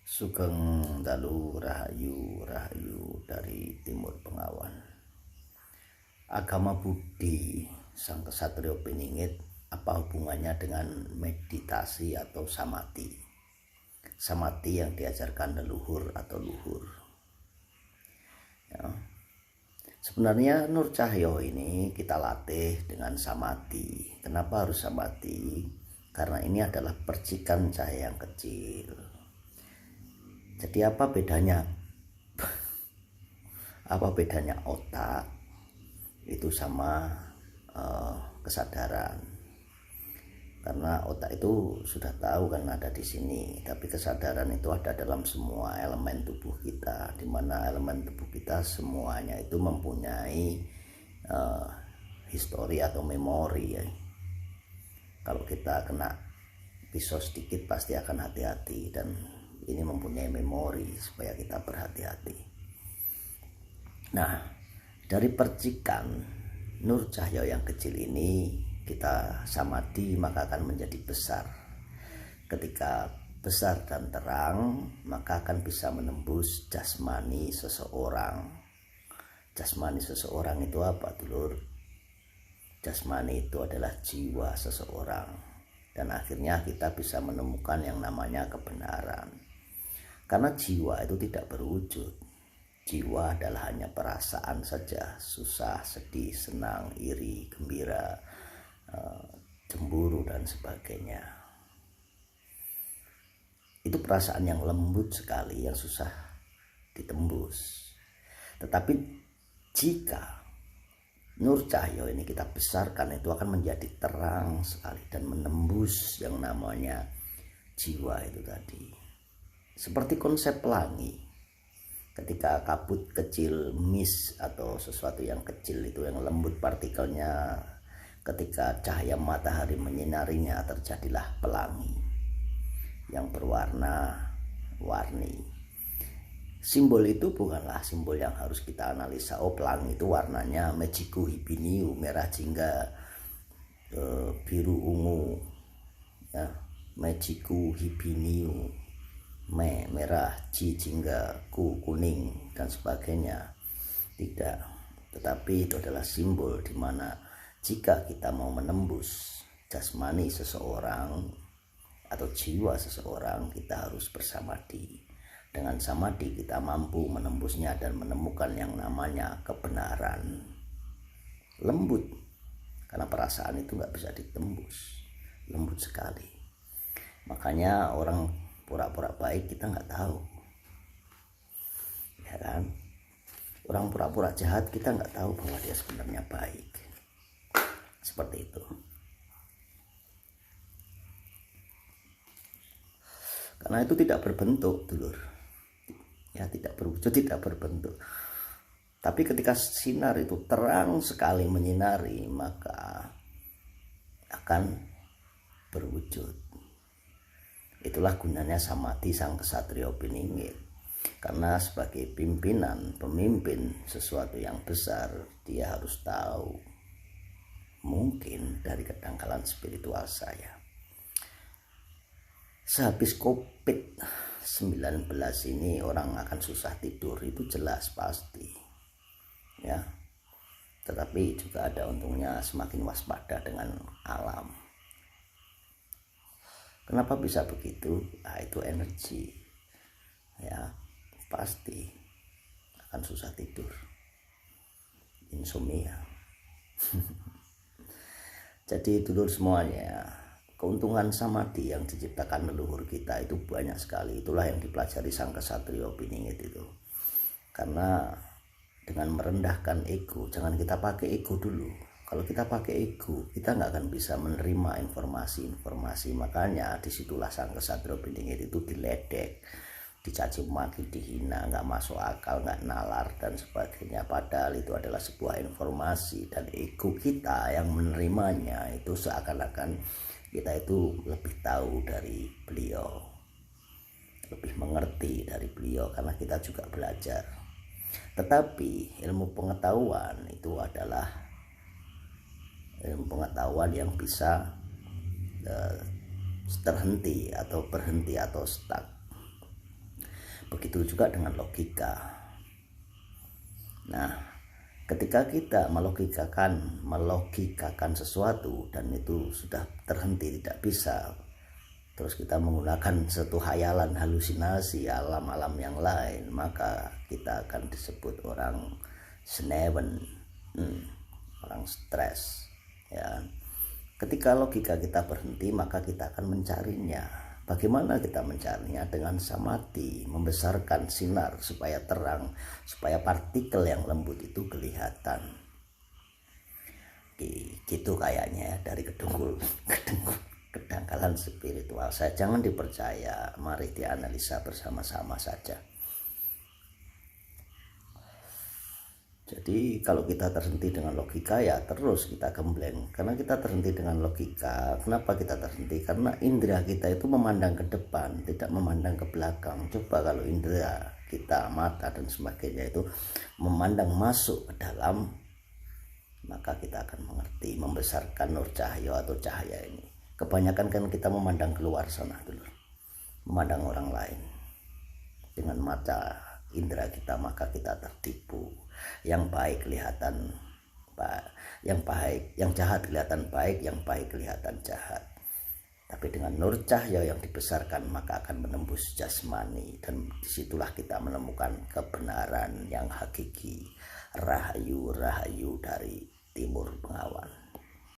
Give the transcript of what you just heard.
Sugeng dalu rahayu rahayu dari Timur Bengawan. Agama Budi Sang Kesatrio Piningit, apa hubungannya dengan meditasi atau samadhi? Samadhi yang diajarkan leluhur atau luhur. Ya. Sebenarnya Nur Cahyo ini kita latih dengan samadhi. Kenapa harus samadhi? Karena ini adalah percikan cahaya yang kecil. Jadi apa bedanya? Apa bedanya otak itu sama kesadaran? Karena otak itu sudah tahu kan ada di sini, tapi kesadaran itu ada dalam semua elemen tubuh kita, di mana elemen tubuh kita semuanya itu mempunyai histori atau memori ya. Kalau kita kena pisau sedikit pasti akan hati-hati, dan ini mempunyai memori supaya kita berhati-hati. Nah, dari percikan Nur Cahyo yang kecil ini kita samadhi, maka akan menjadi besar. Ketika besar dan terang, maka akan bisa menembus jasmani seseorang. Jasmani seseorang itu apa, dulur? Jasmani itu adalah jiwa seseorang, dan akhirnya kita bisa menemukan yang namanya kebenaran. Karena jiwa itu tidak berwujud. Jiwa adalah hanya perasaan saja, susah, sedih, senang, iri, gembira, cemburu dan sebagainya. Itu perasaan yang lembut sekali, yang susah ditembus. Tetapi jika Nur Cahyo ini kita besarkan, itu akan menjadi terang sekali dan menembus yang namanya jiwa itu tadi. Seperti konsep pelangi. Ketika kabut kecil, mist atau sesuatu yang kecil itu yang lembut partikelnya, ketika cahaya matahari menyinarinya, terjadilah pelangi yang berwarna-warni. Simbol itu bukanlah simbol yang harus kita analisa. Oh, pelangi itu warnanya mejiku hibiniu, merah jingga, biru ungu, ya, mejiku hibiniu, merah, jingga, kuning dan sebagainya. Tidak, tetapi itu adalah simbol di mana jika kita mau menembus jasmani seseorang atau jiwa seseorang, kita harus bersamadhi. Dengan samadhi kita mampu menembusnya dan menemukan yang namanya kebenaran. Lembut, karena perasaan itu nggak bisa ditembus, lembut sekali. Makanya orang pura-pura baik kita nggak tahu, ya kan? Orang pura-pura jahat kita nggak tahu bahwa dia sebenarnya baik. Seperti itu. Karena itu tidak berbentuk, dulur. Ya, tidak berwujud, tidak berbentuk. Tapi ketika sinar itu terang sekali menyinari, maka akan berwujud. Itulah gunanya samadhi Sang Kesatrio Piningit. Karena sebagai pemimpin sesuatu yang besar, dia harus tahu. Mungkin dari kedangkalan spiritual saya, sehabis COVID-19 ini orang akan susah tidur, itu jelas pasti ya. Tetapi juga ada untungnya semakin waspada dengan alam. Kenapa bisa begitu? Nah, itu energi ya, pasti akan susah tidur, insomnia. Jadi dulur semuanya, keuntungan samadhi yang diciptakan leluhur kita itu banyak sekali. Itulah yang dipelajari Sang Kesatrio Piningit itu. Karena dengan merendahkan ego, jangan kita pakai ego dulu. Kalau kita pakai ego, kita nggak akan bisa menerima informasi-informasi. Makanya disitulah Sang Kesatrio Piningit itu diledek, dicaci maki, dihina, nggak masuk akal, nggak nalar dan sebagainya. Padahal itu adalah sebuah informasi, dan ego kita yang menerimanya itu seakan-akan kita itu lebih tahu dari beliau, lebih mengerti dari beliau, karena kita juga belajar. Tetapi ilmu pengetahuan itu adalah ilmu pengetahuan yang bisa terhenti atau berhenti atau stuck. Begitu juga dengan logika. Nah, ketika kita melogikakan sesuatu dan itu sudah terhenti, tidak bisa, terus kita menggunakan satu hayalan, halusinasi alam-alam yang lain, maka kita akan disebut orang senewen, orang stres, ya. Ketika logika kita berhenti, maka kita akan mencarinya. Bagaimana kita mencarinya? Dengan samadhi, membesarkan sinar supaya terang, supaya partikel yang lembut itu kelihatan. Gitu kayaknya dari kedangkalan spiritual. Saya jangan dipercaya, mari dianalisa bersama-sama saja. Jadi kalau kita terhenti dengan logika, ya terus kita gembleng. Karena kita terhenti dengan logika. Kenapa kita terhenti? Karena indera kita itu memandang ke depan, tidak memandang ke belakang. Coba kalau indera kita, mata dan sebagainya itu memandang masuk ke dalam, maka kita akan mengerti, membesarkan nur cahaya atau cahaya ini. Kebanyakan kan kita memandang keluar sana dulu, memandang orang lain dengan mata indera kita, maka kita tertipu. Yang baik kelihatan yang jahat kelihatan baik, yang baik kelihatan jahat. Tapi dengan nur cahaya yang dibesarkan, maka akan menembus jasmani, dan disitulah kita menemukan kebenaran yang hakiki, rahayu-rahayu dari timur bengawan.